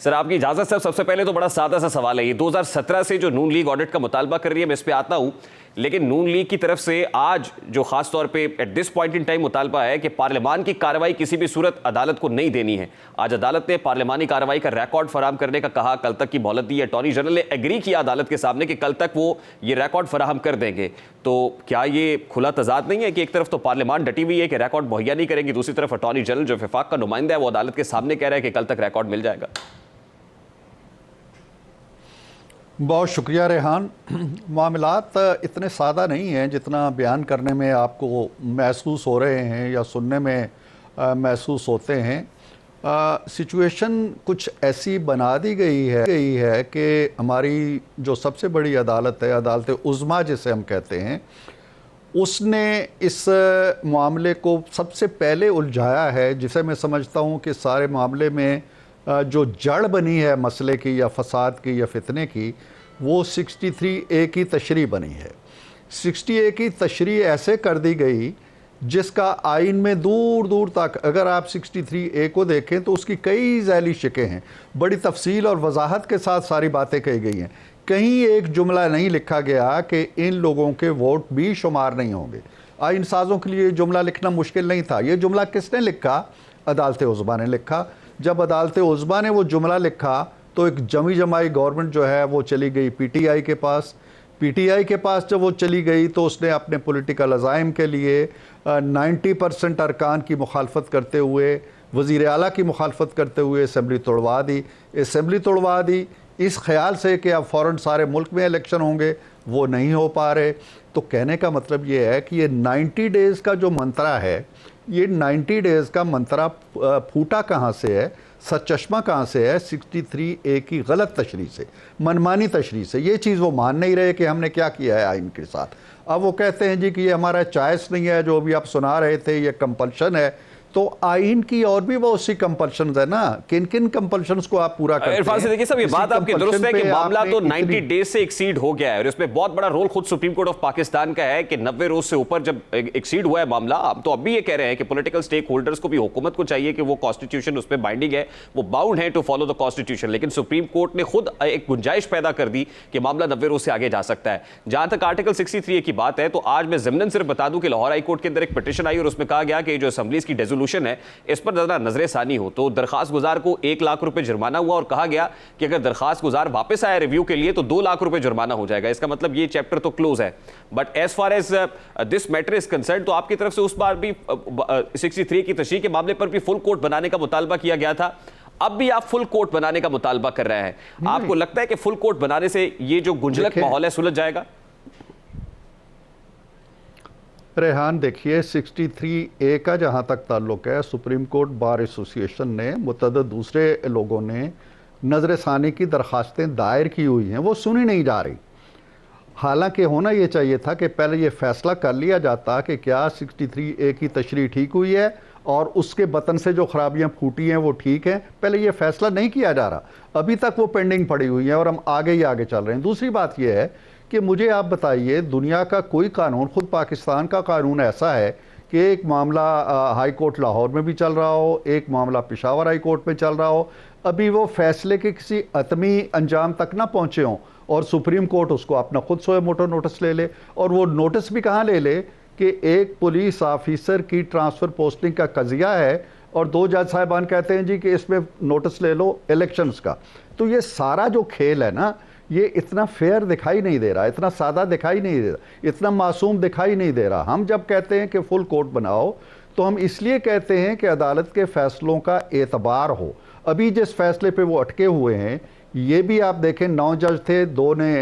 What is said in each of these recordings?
Sir आपकी इजाजत से सबसे पहले तो बड़ा सादा सा सवाल है, ये 2017 से जो नून लीग ऑडिट का मुतालबा कर रही है, मैं इस पे आता हूं, लेकिन नून लीग की तरफ से आज जो खास तौर पे at this point in time मुतालबा है कि पार्लियामान की कार्रवाई किसी भी सूरत अदालत को नहीं देनी है। आज अदालत ने पार्लियामानी कार्रवाई का रिकॉर्ड फराहम करने का कहा, कल तक की मोहलत दी। अटॉर्नी जनरल ने एग्री किया अदालत के सामने कि कल तक वो ये रिकॉर्ड फराहम कर देंगे। तो क्या ये खुला तजाद नहीं है कि एक तरफ तो पार्लियामान डटी हुई है कि रिकॉर्ड मुहैया नहीं करेगी, दूसरी तरफ अटॉर्नी जनरल जो विफाक का नुमाइंदा है वो अदालत के सामने कह रहा है कि कल तक रिकॉर्ड मिल जाएगा? बहुत शुक्रिया रेहान। मामलात इतने सादा नहीं हैं जितना बयान करने में आपको महसूस हो रहे हैं या सुनने में महसूस होते हैं। सिचुएशन कुछ ऐसी बना दी गई है कि हमारी जो सबसे बड़ी अदालत है, अदालत उज़्मा जिसे हम कहते हैं, उसने इस मामले को सबसे पहले उलझाया है, जिसे मैं समझता हूँ कि सारे मामले में जो जड़ बनी है मसले की या फसाद की या फितने की, वो 63A की तशरीह बनी है। 60A की तशरीह ऐसे कर दी गई जिसका आइन में दूर दूर तक, अगर आप 63A को देखें तो उसकी कई झैली शिकें हैं, बड़ी तफसील और वजाहत के साथ सारी बातें कही गई हैं। कहीं एक जुमला नहीं लिखा गया कि इन लोगों के वोट भी शुमार नहीं होंगे। आइन साज़ों के लिए जुमला लिखना मुश्किल नहीं था। ये जुमला किसने लिखा? अदालत उज़्मा ने लिखा। जब अदालत उज़्मा ने वो जुमला लिखा तो एक जमी जमाई गवर्नमेंट जो है वो चली गई पीटीआई के पास। पीटीआई के पास जब वो चली गई तो उसने अपने पॉलिटिकल अज़ाइम के लिए 90% अरकान की मुखालफत करते हुए, वज़ीर आला की मुखालफत करते हुए असम्बली तोड़वा दी। असम्बली तोड़वा दी इस ख्याल से कि अब फ़ौरन सारे मुल्क में इलेक्शन होंगे, वो नहीं हो पा रहे। तो कहने का मतलब ये है कि ये 90 डेज़ का जो मंत्रा है, ये 90 डेज़ का मंत्रा फूटा कहाँ से है, सरचश्मा कहाँ से है? 63A की गलत तशरीह से, मनमानी तशरीह से। ये चीज़ वो मान नहीं रहे कि हमने क्या किया है आइन के साथ। अब वो कहते हैं जी कि ये हमारा चॉइस नहीं है, जो अभी आप सुना रहे थे ये कंपल्शन है। तो आइन की और भी बहुत सी कंपल्शंस है ना, किन किन कंपल्शंस को आप पूरा करते हैं? इरफान से देखिए साहब, ये बात आपकी दुरुस्त है कि मामला तो 90 डेज से एक्सीड हो गया है और इसमें बहुत बड़ा रोल खुद सुप्रीम कोर्ट ऑफ पाकिस्तान का है कि 90 रोज से ऊपर जब एक्सीड हुआ है मामला। हम तो अब भी ये कह रहे हैं कि पॉलिटिकल स्टेक होल्डर्स को भी, हुकूमत को चाहिए कि वो कॉन्स्टिट्यूशन उस पर बाइंडिंग है, वो बाउंड है टू फॉलो द कॉन्स्टिट्यूशन। लेकिन सुप्रीम कोर्ट ने खुद एक गुंजाइश पैदा कर दी कि मामला 90 रोज से आगे जा सकता है। जहां तक आर्टिकल 63A की बात है, तो आज मैं ज़िमनन सिर्फ बता दूं कि लाहौर हाई कोर्ट के अंदर एक पिटीशन आई और उसमें कहा गया कि जो असेंबलीज की रेजोल्यूशन है इस पर जरा नजर सानी हो। तो दरखास्त गुजार को 1 लाख रुपए जुर्माना हुआ और कहा गया कि अगर दरखास्त गुजार वापस आया रिव्यू के लिए तो 2 लाख रुपए जुर्माना हो जाएगा। इसका मतलब ये चैप्टर तो क्लोज है। But as far as this matter is concern, तो आपकी तरफ से उस बार भी 63 की तशरीह के मामले पर भी फुल कोर्ट बनाने का मुतालबा किया गया था, अब भी आप फुल कोर्ट बनाने का मुतालबा कर रहे हैं। आपको लगता है कि फुल कोर्ट बनाने से ये जो गुंजलक माहौल है सुलझ जाएगा? रेहान देखिए, 63A का जहाँ तक ताल्लुक है, सुप्रीम कोर्ट बार एसोसिएशन ने, मुतअद्दिद दूसरे लोगों ने नजर सानी की दरखास्तें दायर की हुई हैं, वो सुनी नहीं जा रही। हालांकि होना ये चाहिए था कि पहले ये फैसला कर लिया जाता कि क्या 63A की तशरीह ठीक हुई है और उसके बतन से जो खराबियां फूटी हैं वो ठीक हैं। पहले ये फैसला नहीं किया जा रहा, अभी तक वो पेंडिंग पड़ी हुई है और हम आगे ही आगे चल रहे हैं। दूसरी बात यह है कि मुझे आप बताइए, दुनिया का कोई कानून, खुद पाकिस्तान का कानून ऐसा है कि एक मामला हाई कोर्ट लाहौर में भी चल रहा हो, एक मामला पेशावर हाई कोर्ट में चल रहा हो, अभी वो फैसले के किसी अतमी अंजाम तक ना पहुँचे हों और सुप्रीम कोर्ट उसको अपना खुद सोए मोटो नोटिस ले ले। और वो नोटिस भी कहाँ ले ले कि एक पुलिस ऑफिसर की ट्रांसफ़र पोस्टिंग का कज़िया है और 2 जज साहिबान कहते हैं जी कि इसमें नोटिस ले लो इलेक्शंस का। तो ये सारा जो खेल है ना, ये इतना फेयर दिखाई नहीं दे रहा, इतना सादा दिखाई नहीं दे रहा, इतना मासूम दिखाई नहीं दे रहा। हम जब कहते हैं कि फुल कोर्ट बनाओ तो हम इसलिए कहते हैं कि अदालत के फैसलों का एतबार हो। अभी जिस फैसले पे वो अटके हुए हैं, ये भी आप देखें, 9 जज थे, 2 ने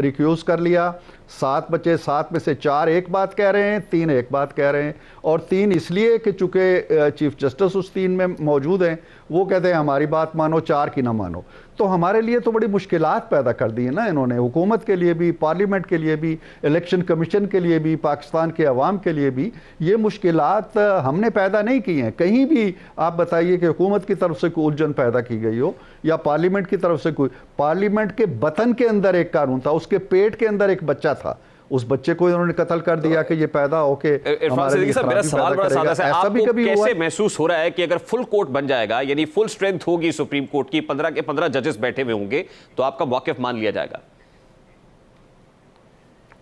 रिक्यूज़ कर लिया, 7 बचे, 7 में से 4 एक बात कह रहे हैं, 3 एक बात कह रहे हैं। और 3 इसलिए कि चूँकि चीफ जस्टिस उस 3 में मौजूद हैं, वो कहते हैं हमारी बात मानो, 4 की ना मानो। तो हमारे लिए तो बड़ी मुश्किलात पैदा कर दी है ना इन्होंने, हुकूमत के लिए भी, पार्लियामेंट के लिए भी, इलेक्शन कमीशन के लिए भी, पाकिस्तान के अवाम के लिए भी। ये मुश्किलात हमने पैदा नहीं की हैं। कहीं भी आप बताइए कि हुकूमत की तरफ से कोई उलझन पैदा की गई हो या पार्लियामेंट की तरफ से कोई। पार्लियामेंट के बतन के अंदर एक कानून था, उसके पेट के अंदर एक बच्चा था, उस बच्चे को इन्होंने कत्ल कर दिया कि ये पैदा होके इरफान सिद्दीकी साहब, मेरा सवाल बड़ा सादा सा है, ऐसा भी आपको कभी हुआ कैसे है? महसूस हो रहा है कि अगर फुल कोर्ट बन जाएगा, यानी फुल स्ट्रेंथ होगी सुप्रीम कोर्ट की, 15 के 15 जजेस बैठे हुए होंगे, तो आपका मौकिफ मान लिया जाएगा?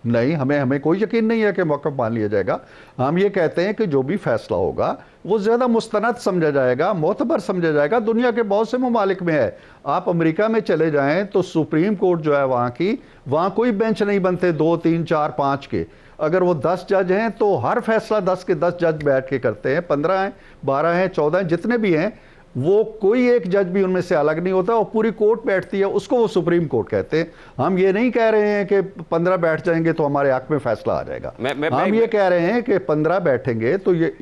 नहीं, हमें कोई यकीन नहीं है कि मौक़िफ़ मान लिया जाएगा। हम ये कहते हैं कि जो भी फैसला होगा वो ज़्यादा मुस्तनद समझा जाएगा, मोतबर समझा जाएगा। दुनिया के बहुत से ममालिक में है। आप अमेरिका में चले जाएं तो सुप्रीम कोर्ट जो है वहाँ कोई बेंच नहीं बनते 2, 3, 4, 5 के। अगर वो 10 जज हैं तो हर फैसला 10 के 10 जज बैठ के करते हैं। 15 हैं, 12 हैं, 14 हैं, जितने भी हैं, वो कोई एक जज भी उनमें से अलग नहीं होता और पूरी कोर्ट बैठती है, उसको वो सुप्रीम कोर्ट कहते हैं। हम ये नहीं कह रहे हैं कि 15 बैठ जाएंगे तो हमारे हक में फैसला आ जाएगा। हम ये कह रहे हैं कि 15 बैठेंगे तो ये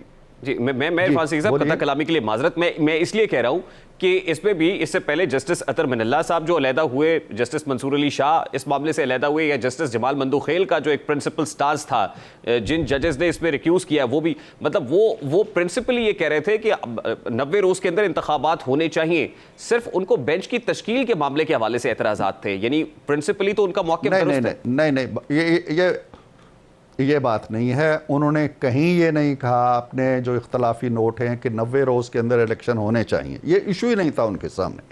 जी, मैं इरफान सिद्दीकी साहब, कथा कलामी के लिए माजरत, मैं इसलिए कह रहा हूं कि इसमें भी इससे पहले जस्टिस अतर मिनल्ला साहब जो अलहदा हुए, जस्टिस मंसूर अली शाह इस मामले से अलहदा हुए, या जस्टिस जमाल मंदूखेल का जो एक प्रिंसिपल स्टांस था, जिन जजेस ने इसमें रिक्यूज किया, वो भी मतलब वो प्रिंसिपली ये कह रहे थे कि 90 रोज के अंदर इंतखाबात होने चाहिए। सिर्फ उनको बेंच की तश्कील के मामले के हवाले से एतराजात थे, यानी प्रिंसिपली तो उनका मौक़िफ़ नहीं, ये बात नहीं है। उन्होंने कहीं ये नहीं कहा, अपने जो इख्तलाफी नोट हैं, कि 90 रोज़ के अंदर इलेक्शन होने चाहिए। ये इशू ही नहीं था उनके सामने।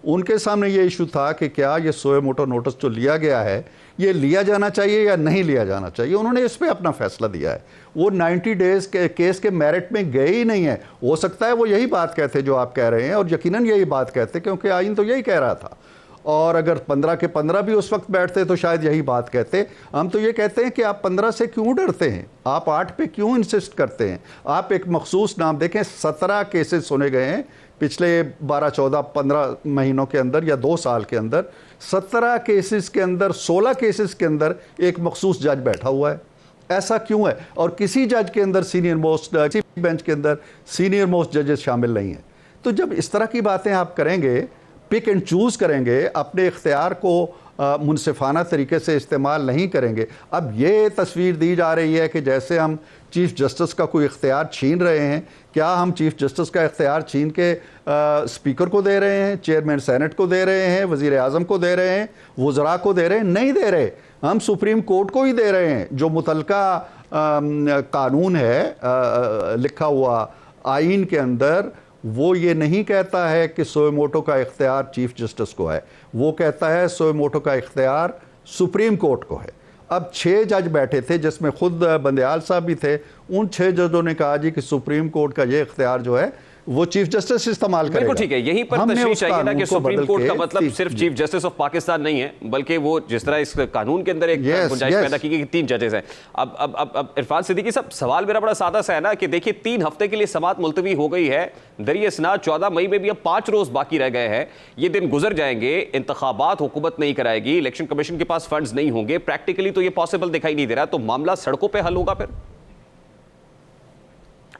उनके सामने ये इशू था कि क्या ये सोए मोटो नोटिस जो लिया गया है, ये लिया जाना चाहिए या नहीं लिया जाना चाहिए। उन्होंने इस पर अपना फैसला दिया है। वो 90 डेज के केस के मेरिट में गए ही नहीं है। हो सकता है वो यही बात कहते जो आप कह रहे हैं, और यकीनन यही बात कहते, क्योंकि आइन तो यही कह रहा था। और अगर 15 के 15 भी उस वक्त बैठते तो शायद यही बात कहते। हम तो ये कहते हैं कि आप 15 से क्यों डरते हैं, आप 8 पे क्यों इंसिस्ट करते हैं। आप एक मखसूस नाम देखें, 17 केसेस सुने गए हैं पिछले 12, 14, 15 महीनों के अंदर या 2 साल के अंदर। 17 केसेस के अंदर 16 केसेस के अंदर एक मखसूस जज बैठा हुआ है। ऐसा क्यों है? और किसी जज के अंदर सीनियर मोस्ट बेंच के अंदर सीनियर मोस्ट जजेस शामिल नहीं है। तो जब इस तरह की बातें आप करेंगे, पिक एंड चूज़ करेंगे, अपने इख्तियार को मुनसिफाना तरीके से इस्तेमाल नहीं करेंगे। अब ये तस्वीर दी जा रही है कि जैसे हम चीफ़ जस्टिस का कोई इख्तियार छीन रहे हैं। क्या हम चीफ़ जस्टिस का इख्तियार छीन के स्पीकर को दे रहे हैं, चेयरमैन सेनेट को दे रहे हैं, वज़ीर आज़म को दे रहे हैं, वज़रा को दे रहे हैं? नहीं दे रहे। हम सुप्रीम कोर्ट को ही दे रहे हैं। जो मुतलका कानून है लिखा हुआ आइन के अंदर, वो ये नहीं कहता है कि सोए मोटो का इख्तियार चीफ जस्टिस को है, वो कहता है सोए मोटो का इख्तियार सुप्रीम कोर्ट को है। अब 6 जज बैठे थे, जिसमें खुद बंदयाल साहब भी थे। उन 6 जजों ने कहा जी कि सुप्रीम कोर्ट का ये इख्तियार जो है वो चीफ जस्टिस इस्तेमाल करेगा। बिल्कुल ठीक है, यही पर तशरीह चाहिए ना कि सुप्रीम कोर्ट का मतलब सिर्फ चीफ जस्टिस ऑफ पाकिस्तान नहीं है, बल्कि वो जिस तरह इस कानून के अंदर एक गुंजाइश पैदा की गई कि 3 जजेस हैं। अब इरफान सिद्दीकी साहब, सवाल मेरा बड़ा सादा सा है ना कि देखिए 3 हफ्ते के लिए समात मुलतवी हो गई है, दरिए इसनाद 14 मई में भी अब 5 रोज बाकी रह गए हैं। ये दिन गुजर जाएंगे, इंतखाबात हुकूमत नहीं कराएगी, इलेक्शन कमीशन के पास फंड्स नहीं होंगे, प्रैक्टिकली तो ये पॉसिबल दिखाई नहीं दे रहा। तो मामला सड़कों पर हल होगा फिर?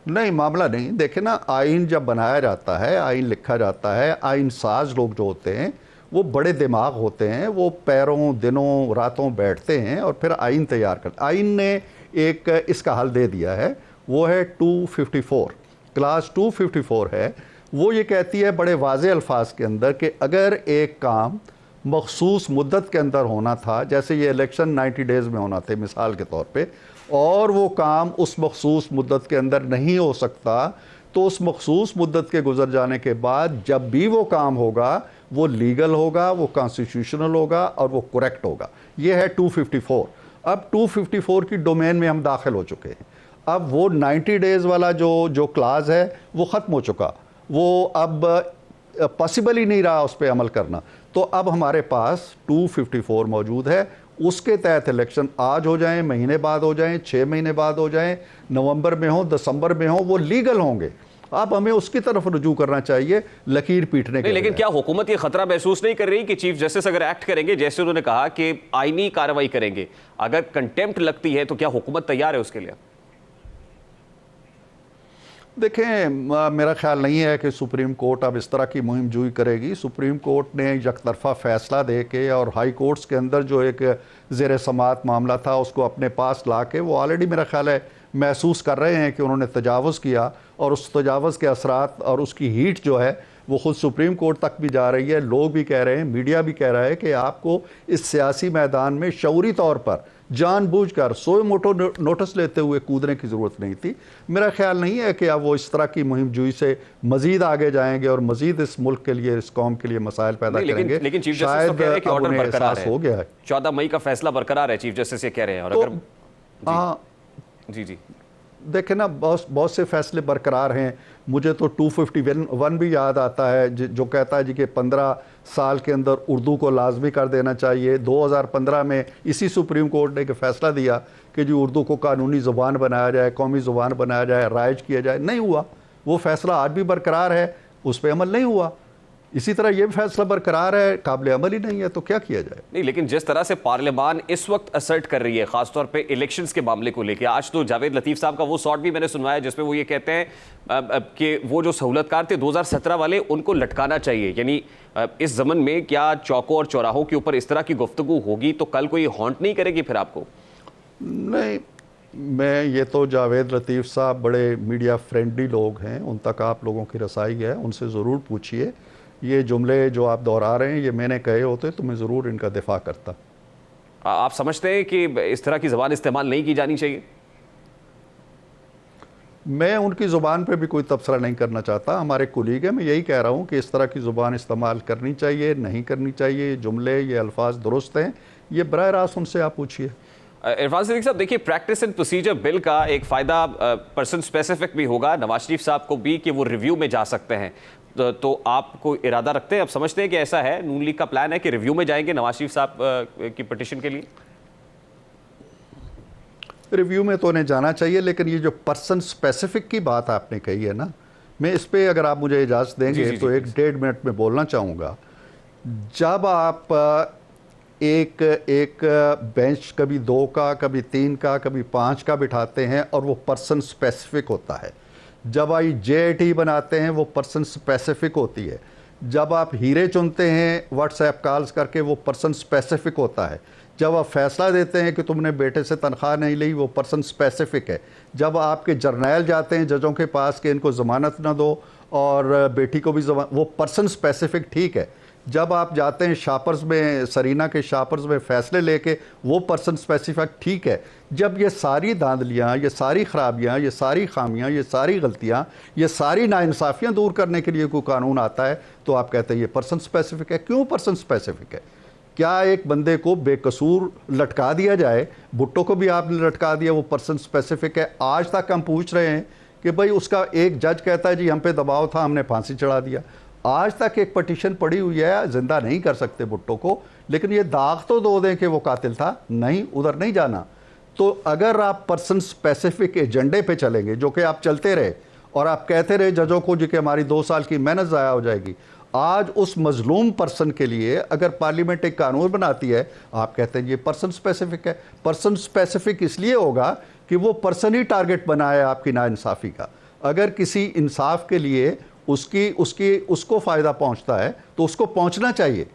नहीं, मामला नहीं। देखे ना, आइन जब बनाया जाता है, आइन लिखा जाता है, आइन साज लोग जो होते हैं वो बड़े दिमाग होते हैं। वो पैरों दिनों रातों बैठते हैं और फिर आइन तैयार करते। आइन ने एक इसका हल दे दिया है, वो है 254, क्लास 254 है। वो ये कहती है बड़े वाज़े अल्फाज के अंदर कि अगर एक काम मखसूस मुद्दत के अंदर होना था, जैसे ये इलेक्शन 90 डेज़ में होना थे मिसाल के तौर पे, और वो काम उस मखसूस मुद्दत के अंदर नहीं हो सकता, तो उस मखसूस मुद्दत के गुजर जाने के बाद जब भी वो काम होगा वो लीगल होगा, वो कॉन्स्टिट्यूशनल होगा और वो करेक्ट होगा। ये है 254। अब 254 की डोमेन में हम दाखिल हो चुके हैं। अब वो 90 डेज़ वाला जो क्लास है वो ख़त्म हो चुका, वो अब पॉसिबल ही नहीं रहा उस पर अमल करना। तो अब हमारे पास 254 मौजूद है। उसके तहत इलेक्शन आज हो जाएं, महीने बाद हो जाएं, 6 महीने बाद हो जाएं, नवंबर में हो, दिसंबर में हो, वो लीगल होंगे। अब हमें उसकी तरफ रुजू करना चाहिए, लकीर पीटने के। लेकिन क्या हुकूमत ये खतरा महसूस नहीं कर रही कि चीफ जस्टिस अगर एक्ट करेंगे, जैसे उन्होंने कहा कि आईनी कार्रवाई करेंगे, अगर कंटेम्प्ट लगती है तो क्या हुकूमत तैयार है उसके लिए? देखें, मेरा ख्याल नहीं है कि सुप्रीम कोर्ट अब इस तरह की मुहिम जुई करेगी। सुप्रीम कोर्ट ने यकतरफा फ़ैसला दे के और हाई कोर्ट्स के अंदर जो एक ज़ेर समात मामला था उसको अपने पास ला के वो ऑलरेडी मेरा ख्याल है महसूस कर रहे हैं कि उन्होंने तजावुज़ किया, और उस तजावुज़ के असरात और उसकी हीट जो है वो खुद सुप्रीम कोर्ट तक भी जा रही है, लोग भी कह रहे हैं, मीडिया भी कह रहा है कि आपको इस सियासी मैदान में शऊरी तौर पर जानबूझकर सोए मोटो नोटिस लेते हुए कूदने की ज़रूरत नहीं थी। मेरा ख्याल नहीं है कि अब वो इस तरह की मुहिम जुई से मजीद आगे जाएंगे और मजीद इस मुल्क के लिए, इस कौम के लिए मसाइल पैदा करेंगे। लेकिन चीफ जस्टिस शायद तो कह रहे हैं कि ऑर्डर बरकरार है, हो गया है। 14 मई का फैसला बरकरार है, चीफ जस्टिस ये कह रहे हैं। और तो, अगर जी देखें ना, बहुत से फैसले बरकरार हैं। मुझे तो 251 भी याद आता है जो कहता है जी कि 15 साल के अंदर उर्दू को लाजमी कर देना चाहिए। 2015 में इसी सुप्रीम कोर्ट ने एक फैसला दिया कि जी उर्दू को कानूनी ज़ुबान बनाया जाए, कौमी ज़ुबान बनाया जाए, राइज किया जाए। नहीं हुआ। वो फैसला आज भी बरकरार है, उस पर अमल नहीं हुआ। इसी तरह ये फैसला बरकरार है, काबिल अमल ही नहीं है, तो क्या किया जाए। नहीं, लेकिन जिस तरह से पार्लियामान इस वक्त असर्ट कर रही है, खासतौर पे इलेक्शंस के मामले को लेकर, आज तो जावेद लतीफ़ साहब का वो शॉट भी मैंने सुनवाया जिसमें वो ये कहते हैं कि वो जो सहूलतकार थे 2017 वाले, उनको लटकाना चाहिए। यानी इस ज़मन में क्या चौकों और चौराहों के ऊपर इस तरह की गुफ्तगू होगी तो कल कोई हॉन्ट नहीं करेगी फिर आपको? नहीं, मैं ये तो जावेद लतीफ़ साहब बड़े मीडिया फ्रेंडली लोग हैं, उन तक आप लोगों की रसाई है, उनसे ज़रूर पूछिए। ये जुमले जो आप दोहरा रहे हैं ये मैंने कहे होते तो मैं ज़रूर इनका दिफा करता। आप समझते हैं कि इस तरह की ज़बान इस्तेमाल नहीं की जानी चाहिए? मैं उनकी ज़ुबान पे भी कोई तबसरा नहीं करना चाहता, हमारे कुलीग हैं। मैं यही कह रहा हूँ कि इस तरह की ज़ुबान इस्तेमाल करनी चाहिए, नहीं करनी चाहिए। जुमले, ये अल्फाज दुरुस्त हैं, ये बराह रास्त उनसे आप पूछिए। इरफान सिद्दीकी साहब, देखिए, प्रैक्टिस एंड प्रोसीजर बिल का एक फ़ायदा पर्सन स्पेसिफिक भी होगा नवाज शरीफ साहब को भी कि वो रिव्यू में जा सकते हैं। तो आपको इरादा रखते हैं, आप समझते हैं कि ऐसा है, नून लीग का प्लान है कि रिव्यू में जाएंगे नवाज शरीफ साहब की पिटिशन के लिए? रिव्यू में तो उन्हें जाना चाहिए, लेकिन ये जो पर्सन स्पेसिफिक की बात आपने कही है ना, मैं इस पे अगर आप मुझे इजाज़त देंगे तो 1-1.5 मिनट में बोलना चाहूँगा। जब आप एक बेंच कभी 2 का, कभी 3 का, कभी 5 का बिठाते हैं और वो पर्सन स्पेसिफिक होता है। जब आई JIT बनाते हैं वो पर्सन स्पेसिफिक होती है। जब आप हीरे चुनते हैं व्हाट्सएप कॉल्स करके वो पर्सन स्पेसिफिक होता है। जब आप फैसला देते हैं कि तुमने बेटे से तनख्वाह नहीं ली, वो पर्सन स्पेसिफिक है। जब आपके जर्नैल जाते हैं जजों के पास कि इनको ज़मानत ना दो और बेटी को भी वो पर्सन स्पेसिफिक ठीक है। जब आप जाते हैं शापर्स में, सरीना के शापर्स में फ़ैसले लेके, वो पर्सन स्पेसिफिक ठीक है। जब ये सारी धांधलियाँ, ये सारी ख़राबियाँ, ये सारी खामियाँ, ये सारी गलतियाँ, ये सारी नाइंसाफ़ियाँ दूर करने के लिए कोई कानून आता है तो आप कहते हैं ये पर्सन स्पेसिफिक है। क्यों पर्सन स्पेसिफिक है? क्या एक बंदे को बेकसूर लटका दिया जाए? भुट्टो को भी आपने लटका दिया, वो पर्सन स्पेसिफिक है। आज तक हम पूछ रहे हैं कि भाई उसका एक जज कहता है जी हम पे दबाव था, हमने फांसी चढ़ा दिया। आज तक एक पटिशन पड़ी हुई है, जिंदा नहीं कर सकते भुट्टो को, लेकिन ये दाग तो दो दें कि वो कातिल था। नहीं, उधर नहीं जाना। तो अगर आप पर्सन स्पेसिफिक एजेंडे पे चलेंगे, जो कि आप चलते रहे और आप कहते रहे जजों को जी कि हमारी 2 साल की मेहनत ज़ाया हो जाएगी, आज उस मजलूम पर्सन के लिए अगर पार्लियामेंट एक कानून बनाती है, आप कहते हैं ये पर्सन स्पेसिफिक है। पर्सन स्पेसिफिक इसलिए होगा कि वो पर्सन ही टारगेट बना है आपकी नाइंसाफ़ी का। अगर किसी इंसाफ के लिए उसको फ़ायदा पहुंचता है तो उसको पहुंचना चाहिए।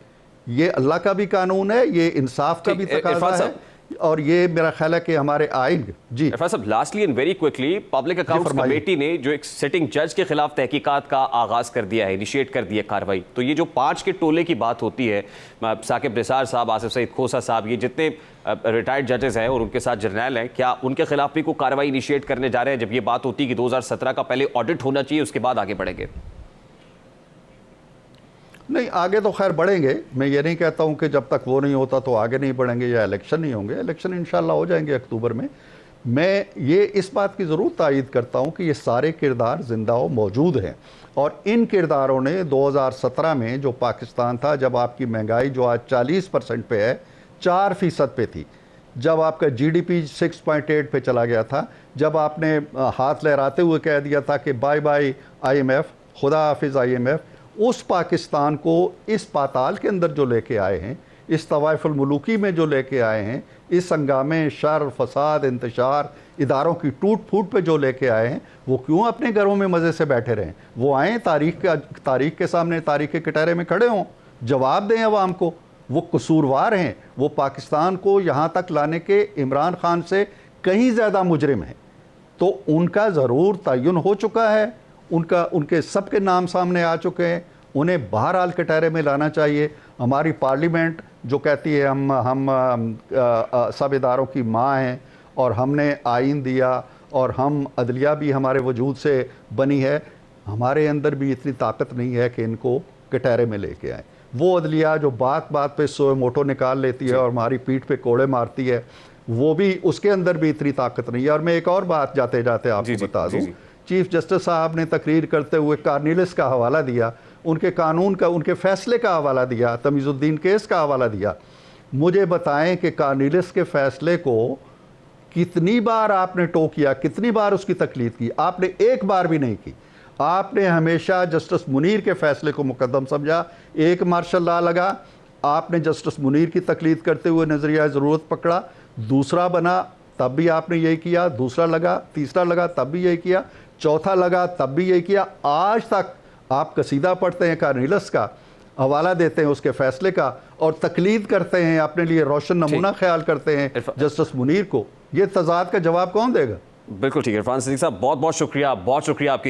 ये अल्लाह का भी कानून है, ये इंसाफ का भी तकाज़ा है, और ये मेरा ख्याल है कि हमारे आइन। जी इरफान साहब, lastly and very quickly, public accounts committee ने जो एक सिटिंग जज के खिलाफ तहकीकात का आगाज़ कर दिया है, इनिशिएट कर दिया कार्रवाई, तो ये जो 5 के टोले की बात होती है, साकिब निसार साहब, आसिफ सईद खोसा साहब, ये जितने रिटायर्ड जजेस हैं और उनके साथ जर्नैल हैं, क्या उनके खिलाफ भी कोई कार्रवाई इनिशिएट करने जा रहे हैं? जब ये बात होती है कि 2017 का पहले ऑडिट होना चाहिए, उसके बाद आगे बढ़ेंगे। नहीं, आगे तो खैर बढ़ेंगे। मैं ये नहीं कहता हूँ कि जब तक वो नहीं होता तो आगे नहीं बढ़ेंगे या इलेक्शन नहीं होंगे। इलेक्शन इंशाल्लाह हो जाएंगे अक्टूबर में। मैं ये इस बात की ज़रूर तायीद करता हूँ कि ये सारे किरदार ज़िंदा व मौजूद हैं, और इन किरदारों ने 2017 में जो पाकिस्तान था, जब आपकी महंगाई जो आज 40% पे है, 4% पे थी, जब आपका GDP 6.8 पे चला गया था, जब आपने हाथ लहराते हुए कह दिया था कि बाय बाय IMF, खुदा हाफिज़ IMF, उस पाकिस्तान को इस पाताल के अंदर जो लेके आए हैं, इस तवाइफुल मुलूकी में जो लेके आए हैं, इस हंगामे, शर, फसाद, इंतशार, इदारों की टूट फूट पे जो लेके आए हैं, वो क्यों अपने घरों में मज़े से बैठे रहें? वो आएँ, तारीख के सामने, तारीख के कटहरे में खड़े हों, जवाब दें अवाम को। वो कसूरवार हैं, वो पाकिस्तान को यहाँ तक लाने के इमरान खान से कहीं ज़्यादा मुजरिम हैं। तो उनका ज़रूर तयन हो चुका है, उनके सब के नाम सामने आ चुके हैं, उन्हें बहरहाल कटहरे में लाना चाहिए। हमारी पार्लियामेंट जो कहती है हम सब इदारों की माँ हैं और हमने आइन दिया और हम अदलिया भी हमारे वजूद से बनी है, हमारे अंदर भी इतनी ताकत नहीं है कि इनको कटहरे में लेके आए। वो अदलिया जो बात बात पे सोए मोटो निकाल लेती है और हमारी पीठ पे कोड़े मारती है, वो भी उसके अंदर भी इतनी ताकत नहीं है। और मैं एक और बात जाते जाते आपको बता दूं, चीफ जस्टिस साहब ने तकरीर करते हुए कार्निलिस का हवाला दिया, उनके कानून का, उनके फैसले का हवाला दिया, तमीज़ुद्दीन केस का हवाला दिया। मुझे बताएं कि कार्निलिस के फैसले को कितनी बार आपने टो किया, कितनी बार उसकी तकलीद की? आपने एक बार भी नहीं की। आपने हमेशा जस्टिस मुनीर के फैसले को मुकद्दम समझा। एक मार्शल लॉ लगा, आपने जस्टिस मुनीर की तकलीद करते हुए नज़रिया ज़रूरत पकड़ा। दूसरा बना तब भी आपने यही किया, दूसरा लगा, तीसरा लगा तब भी यही किया, चौथा लगा तब भी यही किया। आज तक आप कसीदा पढ़ते हैं कार्निलिस का, हवाला देते हैं उसके फैसले का और तकलीद करते हैं, अपने लिए रोशन नमूना ख्याल करते हैं जस्टिस मुनीर को। ये तजाद का जवाब कौन देगा? बिल्कुल ठीक है। इरफान सिद्दीकी साहब, बहुत बहुत शुक्रिया आपकी